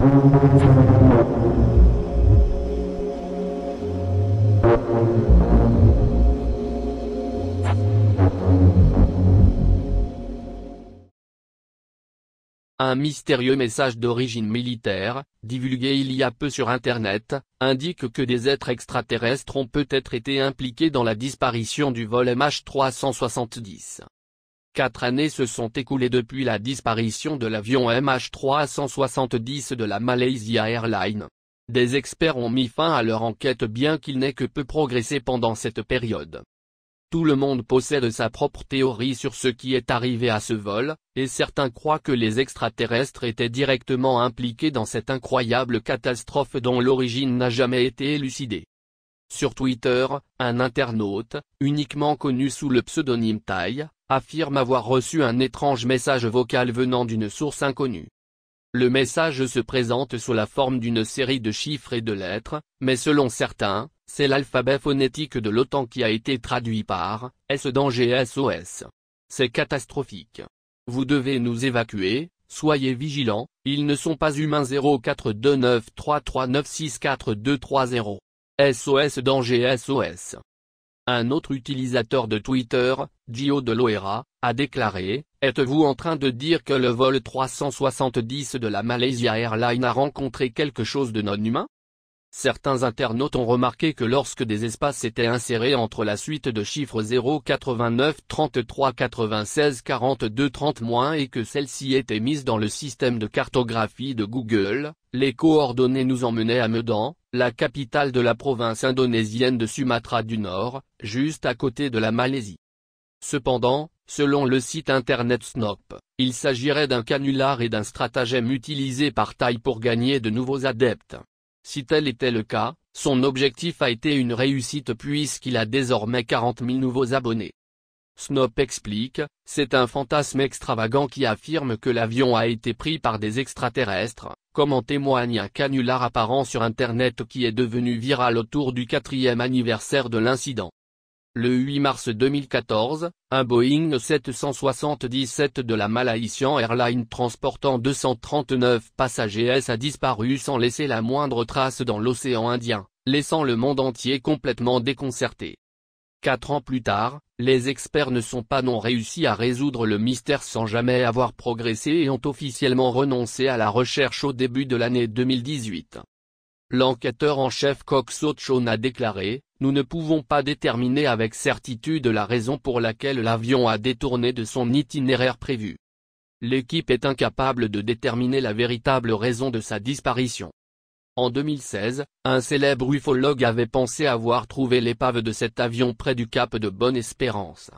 Un mystérieux message d'origine militaire, divulgué il y a peu sur Internet, indique que des êtres extraterrestres ont peut-être été impliqués dans la disparition du vol MH370. 4 années se sont écoulées depuis la disparition de l'avion MH370 de la Malaysia Airlines. Des experts ont mis fin à leur enquête bien qu'il n'ait que peu progressé pendant cette période. Tout le monde possède sa propre théorie sur ce qui est arrivé à ce vol, et certains croient que les extraterrestres étaient directement impliqués dans cette incroyable catastrophe dont l'origine n'a jamais été élucidée. Sur Twitter, un internaute, uniquement connu sous le pseudonyme Tai, affirme avoir reçu un étrange message vocal venant d'une source inconnue. Le message se présente sous la forme d'une série de chiffres et de lettres, mais selon certains, c'est l'alphabet phonétique de l'OTAN qui a été traduit par « S danger SOS ». C'est catastrophique. Vous devez nous évacuer, soyez vigilants, ils ne sont pas humains. 042933964230. SOS danger SOS. Un autre utilisateur de Twitter, Gio de Loera, a déclaré « Êtes-vous en train de dire que le vol 370 de la Malaysia Airlines a rencontré quelque chose de non humain ?» Certains internautes ont remarqué que lorsque des espaces étaient insérés entre la suite de chiffres 089 33 96 42 30- et que celle-ci était mise dans le système de cartographie de Google, les coordonnées nous emmenaient à Medan, la capitale de la province indonésienne de Sumatra du Nord, juste à côté de la Malaisie. Cependant, selon le site internet Snop, il s'agirait d'un canular et d'un stratagème utilisé par Tai pour gagner de nouveaux adeptes. Si tel était le cas, son objectif a été une réussite puisqu'il a désormais 40 000 nouveaux abonnés. Snop explique, c'est un fantasme extravagant qui affirme que l'avion a été pris par des extraterrestres, comme en témoigne un canular apparent sur Internet qui est devenu viral autour du 4e anniversaire de l'incident. Le 8 mars 2014, un Boeing 777 de la Malaysian Airlines transportant 239 passagers a disparu sans laisser la moindre trace dans l'océan Indien, laissant le monde entier complètement déconcerté. 4 ans plus tard, les experts ne sont pas non réussi à résoudre le mystère sans jamais avoir progressé et ont officiellement renoncé à la recherche au début de l'année 2018. L'enquêteur en chef Kok Sochon a déclaré « Nous ne pouvons pas déterminer avec certitude la raison pour laquelle l'avion a détourné de son itinéraire prévu. L'équipe est incapable de déterminer la véritable raison de sa disparition. » En 2016, un célèbre ufologue avait pensé avoir trouvé l'épave de cet avion près du cap de Bonne-Espérance.